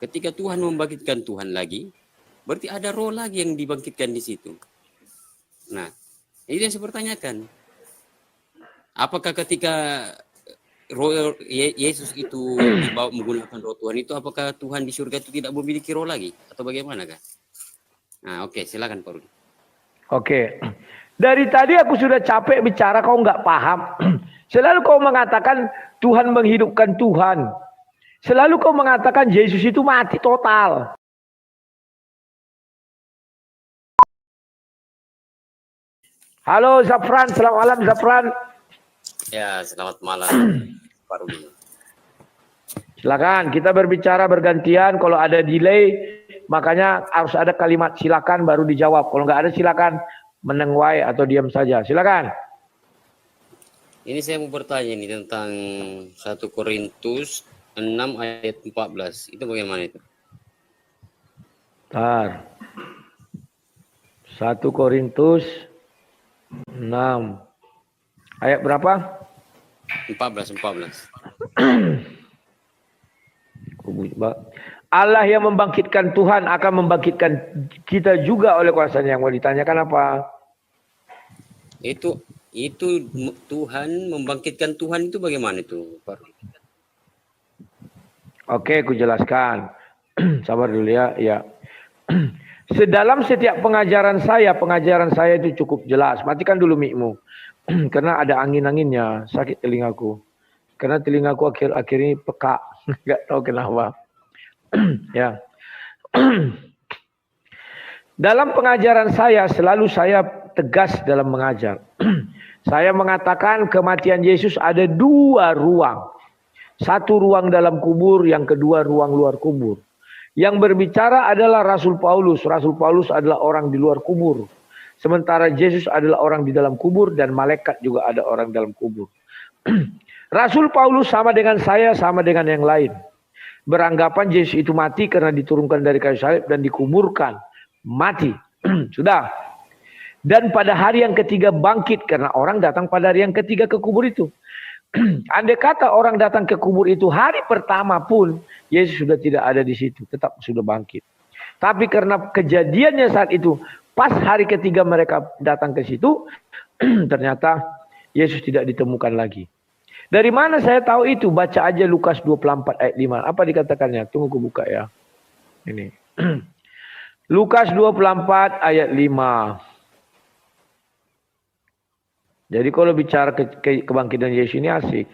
Ketika Tuhan membangkitkan Tuhan lagi, berarti ada roh lagi yang dibangkitkan di situ. Nah, ini yang saya pertanyakan. Apakah ketika roh Yesus itu dibawa menggunakan roh Tuhan itu, apakah Tuhan di surga itu tidak memiliki roh lagi? Atau bagaimana kan? Nah, oke, silakan Pak Rudi. Oke. Dari tadi aku sudah capek bicara, kau nggak paham. Selalu kau mengatakan Tuhan menghidupkan Tuhan. Selalu kau mengatakan Yesus itu mati total. Halo Zafran, selamat malam Zafran. Ya, selamat malam Pak Rudi. Silakan, kita berbicara bergantian. Kalau ada delay, makanya harus ada kalimat silakan baru dijawab. Kalau nggak ada silakan menengwai atau diam saja. Silakan. Ini saya mau bertanya nih tentang 1 Korintus 6 ayat 14. Itu bagaimana itu? Bentar. 1 Korintus 6. Ayat berapa? 14. Allah yang membangkitkan Tuhan akan membangkitkan kita juga oleh kuasanya. Yang mau ditanyakan apa? Itu Tuhan membangkitkan Tuhan itu bagaimana itu, Pak? Oke, aku jelaskan. Sabar dulu ya. Ya. Sedalam setiap pengajaran saya itu cukup jelas. Matikan dulu mikmu. Karena ada angin-anginnya, sakit telingaku. Karena telingaku akhir-akhir ini peka. Enggak tahu kenapa. Ya. Dalam pengajaran saya selalu saya tegas dalam mengajar. Saya mengatakan kematian Yesus ada 2 ruang. 1 ruang dalam kubur, yang kedua ruang luar kubur. Yang berbicara adalah Rasul Paulus. Rasul Paulus adalah orang di luar kubur. Sementara Yesus adalah orang di dalam kubur dan malaikat juga ada orang dalam kubur. Rasul Paulus sama dengan saya, sama dengan yang lain. Beranggapan Yesus itu mati karena diturunkan dari kayu salib dan dikuburkan. Mati. Sudah. Dan pada hari yang ketiga bangkit karena orang datang pada hari yang ketiga ke kubur itu. Andai kata orang datang ke kubur itu hari pertama pun Yesus sudah tidak ada di situ, tetap sudah bangkit. Tapi karena kejadiannya saat itu pas hari ketiga mereka datang ke situ, ternyata Yesus tidak ditemukan lagi. Dari mana saya tahu itu? Baca aja Lukas 24 ayat 5. Apa dikatakannya? Tunggu aku buka ya. Ini. Lukas 24 ayat 5. Jadi kalau bicara kebangkitan Yesus ini asik.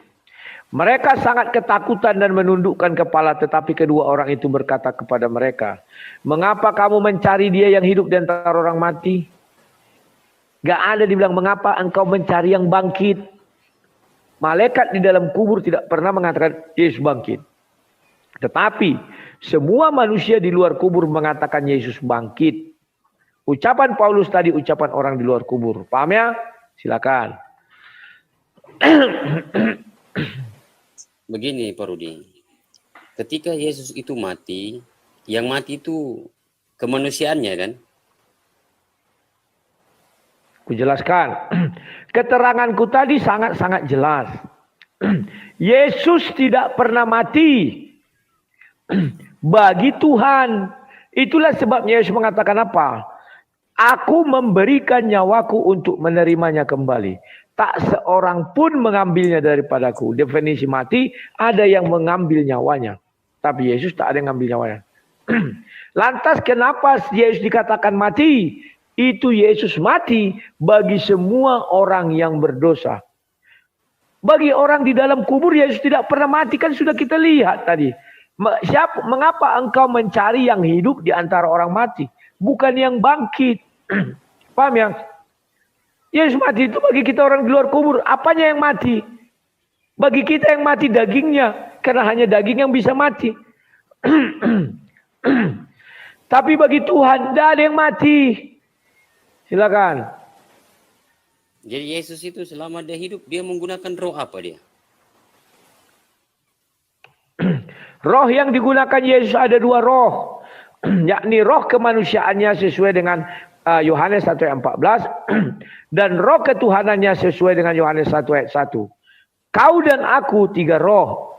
Mereka sangat ketakutan dan menundukkan kepala, tetapi kedua orang itu berkata kepada mereka, "Mengapa kamu mencari dia yang hidup di antara orang mati?" Gak ada dibilang mengapa engkau mencari yang bangkit. Malaikat di dalam kubur tidak pernah mengatakan Yesus bangkit. Tetapi semua manusia di luar kubur mengatakan Yesus bangkit. Ucapan Paulus tadi ucapan orang di luar kubur. Paham ya? Silakan. Begini Pak Rudi. Ketika Yesus itu mati, yang mati itu kemanusiaannya kan? Kujelaskan. Keteranganku tadi sangat-sangat jelas. Yesus tidak pernah mati. Bagi Tuhan. Itulah sebabnya Yesus mengatakan apa? Aku memberikan nyawaku untuk menerimanya kembali. Tak seorang pun mengambilnya daripadaku. Definisi mati, ada yang mengambil nyawanya. Tapi Yesus tak ada yang mengambil nyawanya. Lantas kenapa Yesus dikatakan mati? Itu Yesus mati bagi semua orang yang berdosa. Bagi orang di dalam kubur Yesus tidak pernah mati. Kan sudah kita lihat tadi. Mengapa engkau mencari yang hidup di antara orang mati? Bukan yang bangkit. Paham ya? Yesus mati itu bagi kita orang di luar kubur. Apanya yang mati? Bagi kita yang mati dagingnya. Karena hanya daging yang bisa mati. Tapi bagi Tuhan tidak ada yang mati. Silakan. Jadi Yesus itu selama dia hidup, dia menggunakan roh apa dia? Roh yang digunakan Yesus ada 2 roh. Yakni roh kemanusiaannya sesuai dengan Yohanes 1 ayat 14 dan roh ketuhanannya sesuai dengan Yohanes 1 ayat 1. Kau dan aku 3 roh.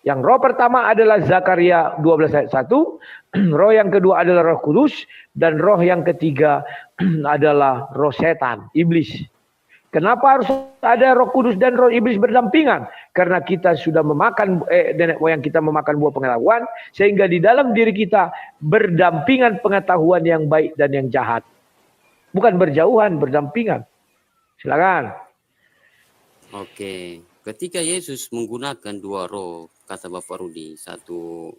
Yang roh pertama adalah Zakaria 12 ayat 1, roh yang kedua adalah Roh Kudus, dan roh yang ketiga adalah roh setan, iblis. Kenapa harus ada Roh Kudus dan roh iblis berdampingan? Karena kita sudah memakan nenek moyang kita memakan buah pengetahuan, sehingga di dalam diri kita berdampingan pengetahuan yang baik dan yang jahat. Bukan berjauhan, berdampingan. Silakan. Oke. Ketika Yesus menggunakan dua roh, kata Bapak Rudi, satu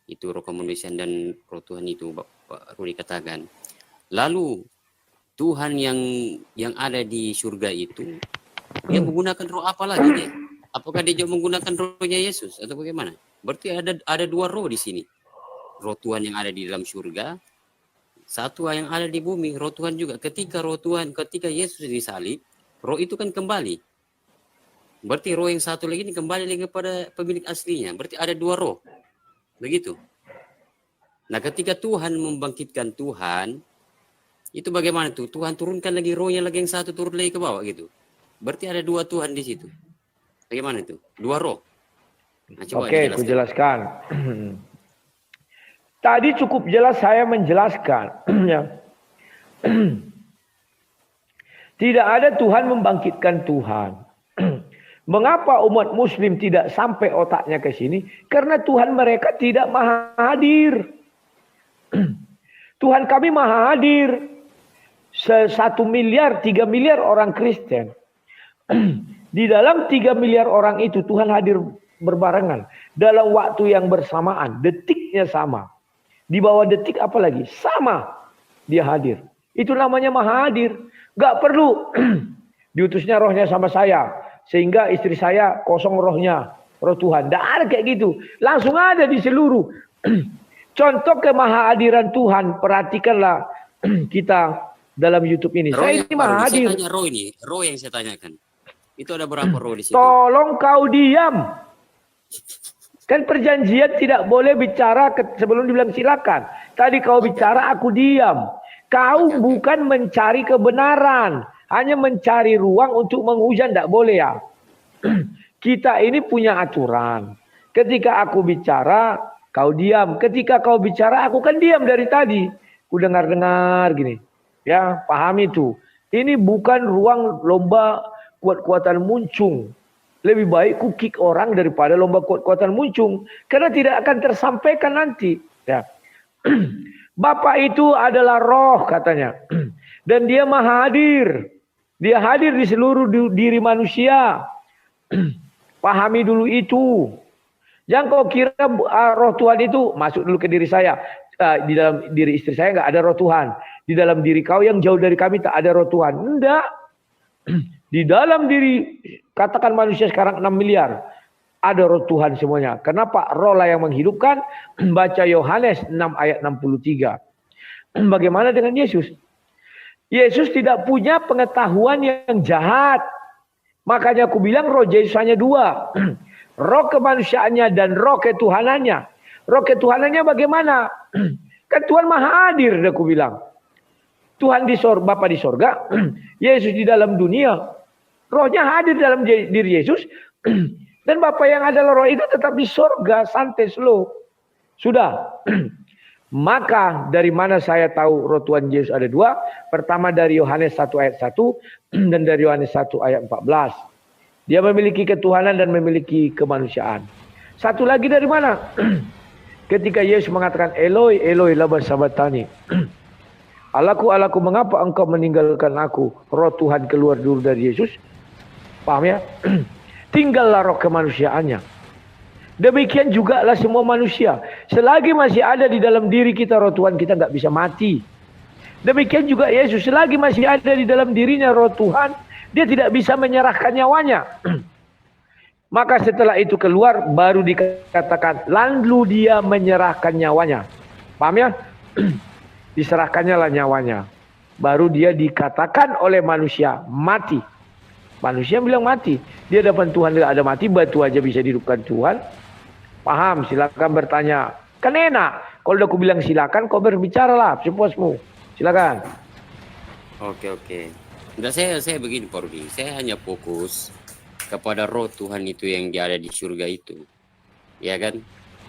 itu roh kemanusiaan dan roh Tuhan itu Bapak Rudi katakan. Lalu Tuhan yang ada di surga itu, dia menggunakan roh apa lagi dia? Apakah dia juga menggunakan rohnya Yesus atau bagaimana? Berarti ada dua roh di sini. Roh Tuhan yang ada di dalam surga, satu yang ada di bumi, roh Tuhan juga. Ketika Yesus disalib, roh itu kan kembali. Berarti roh yang satu lagi ini kembali lagi kepada pemilik aslinya. Berarti ada dua roh. Begitu. Nah, ketika Tuhan membangkitkan Tuhan, itu bagaimana tuh? Tuhan turunkan lagi rohnya lagi yang satu turun lagi ke bawah gitu. Berarti ada dua Tuhan di situ. Bagaimana itu? Dua roh. Nah, coba Oke, aku jelaskan. Tadi cukup jelas saya menjelaskan. Tidak ada Tuhan membangkitkan Tuhan. Mengapa umat muslim tidak sampai otaknya ke sini? Karena Tuhan mereka tidak maha hadir. Tuhan kami maha hadir. 1 miliar, 3 miliar orang Kristen. Di dalam 3 miliar orang itu Tuhan hadir berbarengan. Dalam waktu yang bersamaan. Detiknya sama. Di bawah detik apalagi? Sama. Dia hadir. Itu namanya maha hadir. Gak perlu diutusnya rohnya sama saya. Sehingga istri saya kosong rohnya. Roh Tuhan. Tidak ada kayak gitu. Langsung ada di seluruh. Contoh kemahadiran Tuhan. Perhatikanlah kita dalam YouTube ini. Roh Saya ini maha hadir. Saya tanya roh ini. Roh yang saya tanyakan. Itu ada berapa roh di situ? Tolong kau diam. Kan perjanjian tidak boleh bicara sebelum dibilang silakan. Tadi kau bicara, aku diam. Kau bukan mencari kebenaran. Hanya mencari ruang untuk menghujat, tidak boleh ya. Kita ini punya aturan. Ketika aku bicara, kau diam. Ketika kau bicara, aku kan diam dari tadi. Ku dengar-dengar gini. Ya, paham itu. Ini bukan ruang lomba kuat-kuatan muncung. Lebih baik ku kick orang daripada lomba kuat-kuatan muncung. Karena tidak akan tersampaikan nanti. Ya. Bapak itu adalah roh katanya. Dan dia maha hadir. Dia hadir di seluruh diri manusia. Pahami dulu itu. Jangan kau kira roh Tuhan itu masuk dulu ke diri saya. Di dalam diri istri saya nggak ada roh Tuhan. Di dalam diri kau yang jauh dari kami tak ada roh Tuhan. Enggak. Di dalam diri katakan manusia sekarang 6 miliar. Ada roh Tuhan semuanya. Kenapa? Roh lah yang menghidupkan. Baca Yohanes 6 ayat 63. Bagaimana dengan Yesus? Yesus tidak punya pengetahuan yang jahat. Makanya aku bilang roh Yesus hanya dua. Roh kemanusiaannya dan roh ketuhanannya. Roh ketuhanannya bagaimana? Kan Tuhan maha hadir, aku bilang. Tuhan di sorga, Bapa di sorga. Yesus di dalam dunia. Rohnya hadir dalam diri Yesus. Dan Bapa yang adalah roh itu tetap di sorga. Santai, slow. Sudah. Maka dari mana saya tahu roh Tuhan Yesus ada dua? Pertama dari Yohanes 1 ayat 1 dan dari Yohanes 1 ayat 14. Dia memiliki ketuhanan dan memiliki kemanusiaan. Satu lagi dari mana? Ketika Yesus mengatakan Eloi, Eloi lama sabachthani. Allahku, Allahku, mengapa engkau meninggalkan aku? Roh Tuhan keluar dulu dari Yesus. Paham ya? Tinggallah roh kemanusiaannya. Demikian juga lah semua manusia. Selagi masih ada di dalam diri kita roh Tuhan, kita nggak bisa mati. Demikian juga Yesus. Selagi masih ada di dalam dirinya roh Tuhan, dia tidak bisa menyerahkan nyawanya. Maka setelah itu keluar, baru dikatakan, lalu dia menyerahkan nyawanya. Paham ya? Diserahkannya lah nyawanya. Baru dia dikatakan oleh manusia, mati. Manusia bilang mati. Dia depan Tuhan tidak ada mati, batu aja bisa dihidupkan Tuhan. Paham, silakan bertanya. Kan enak. Kalau udah aku bilang silakan, kau berbicara lah, sepuasmu. Silakan. Oke. Enggak, saya begini Pak Rudi. Saya hanya fokus kepada roh Tuhan itu yang ada di surga itu. ya kan?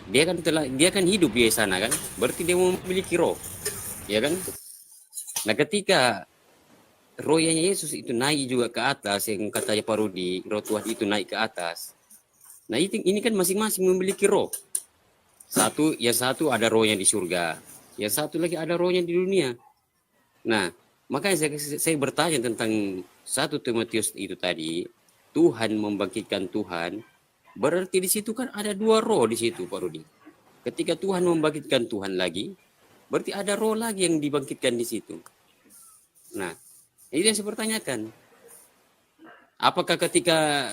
Dia kan hidup di sana kan, berarti dia memiliki roh, ya kan? Nah, ketika rohnya Yesus itu naik juga ke atas, yang katanya Parodi, roh Tuhan itu naik ke atas. Nah, ini kan masing-masing memiliki roh. Satu ada rohnya di surga, yang satu lagi ada rohnya di dunia. Nah, makanya saya bertanya tentang 1 Timotius itu tadi, Tuhan membangkitkan Tuhan, berarti di situ kan ada dua roh di situ, Pak Rudi. Ketika Tuhan membangkitkan Tuhan lagi, berarti ada roh lagi yang dibangkitkan di situ. Nah, ini yang saya pertanyakan. Apakah ketika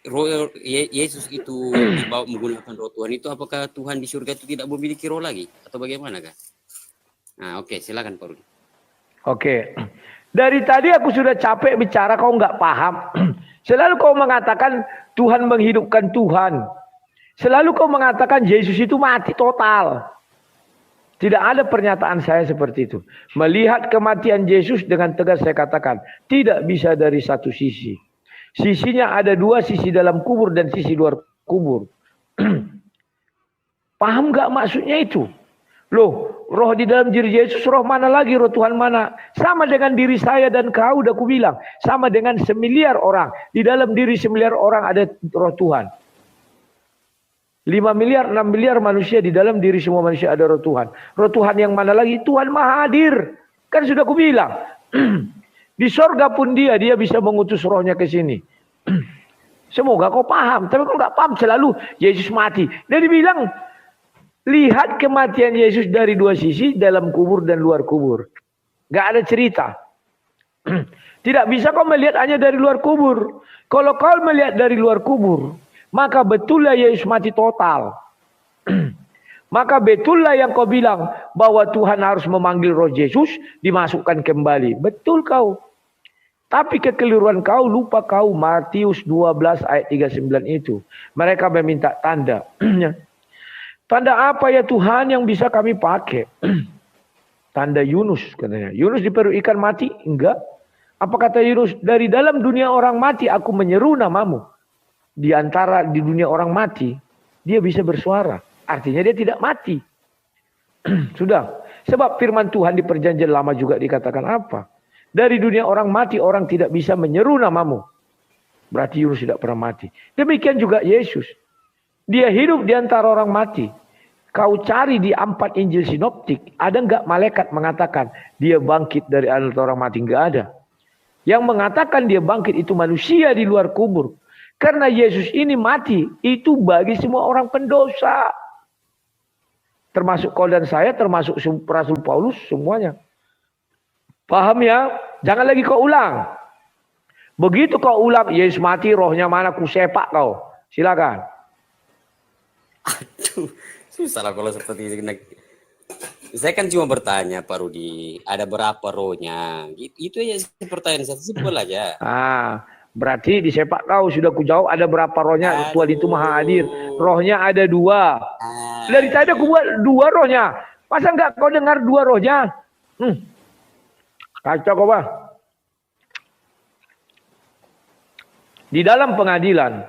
roh Yesus itu dibawa menggunakan roh Tuhan itu, apakah Tuhan di surga itu tidak memiliki roh lagi? Atau bagaimana kan? Nah, oke, silakan Pak Rudi. Oke. Dari tadi aku sudah capek bicara, kau nggak paham. Selalu kau mengatakan Tuhan menghidupkan Tuhan. Selalu kau mengatakan Yesus itu mati total. Tidak ada pernyataan saya seperti itu. Melihat kematian Yesus dengan tegas saya katakan, tidak bisa dari satu sisi. Sisinya ada dua, sisi dalam kubur dan sisi luar kubur. Paham nggak maksudnya itu? Loh, roh di dalam diri Yesus, roh mana lagi, roh Tuhan mana? Sama dengan diri saya dan kau, udah aku bilang. Sama dengan 1 miliar orang. Di dalam diri 1 miliar orang ada roh Tuhan. 5 miliar, 6 miliar manusia, di dalam diri semua manusia ada roh Tuhan. Roh Tuhan yang mana lagi? Tuhan Maha Hadir. Kan sudah aku bilang. Di sorga pun dia bisa mengutus rohnya ke sini. Semoga kau paham. Tapi kau nggak paham, selalu Yesus mati. Dia dibilang, lihat kematian Yesus dari dua sisi, dalam kubur dan luar kubur. Gak ada cerita. Tidak bisa kau melihat hanya dari luar kubur. Kalau kau melihat dari luar kubur, maka betullah Yesus mati total. Maka betullah yang kau bilang bahwa Tuhan harus memanggil roh Yesus dimasukkan kembali. Betul kau. Tapi kekeliruan kau, lupa kau Matius 12 ayat 39 itu. Mereka meminta tanda. Tanda apa ya Tuhan yang bisa kami pakai? Tanda Yunus katanya. Yunus di perut ikan mati? Enggak. Apa kata Yunus? Dari dalam dunia orang mati aku menyeru namamu. Di antara di dunia orang mati, dia bisa bersuara. Artinya dia tidak mati. Sudah. Sebab firman Tuhan di perjanjian lama juga dikatakan apa? Dari dunia orang mati, orang tidak bisa menyeru namamu. Berarti Yunus tidak pernah mati. Demikian juga Yesus. Dia hidup di antara orang mati. Kau cari di 4 Injil sinoptik, ada enggak malaikat mengatakan dia bangkit dari antara orang mati? Enggak ada. Yang mengatakan dia bangkit itu manusia di luar kubur. Karena Yesus ini mati, itu bagi semua orang pendosa. Termasuk kau dan saya, termasuk Rasul Paulus, semuanya. Paham ya? Jangan lagi kau ulang. Begitu kau ulang, Yesus mati, rohnya mana, ku sepak kau. Silakan. Aduh, susah lah kalau seperti itu. Saya kan cuma bertanya Pak Rudi, ada berapa rohnya? Itu aja pertanyaan saya, simpel aja. Berarti di sepak kau sudah ku jawab ada berapa rohnya. Tuhan itu Maha Hadir. Rohnya ada 2. Dari tadi aku buat 2 rohnya. Masa enggak kau dengar 2 rohnya? Kacau kau bah. Di dalam pengadilan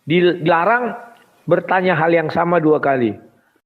dilarang bertanya hal yang sama 2 kali.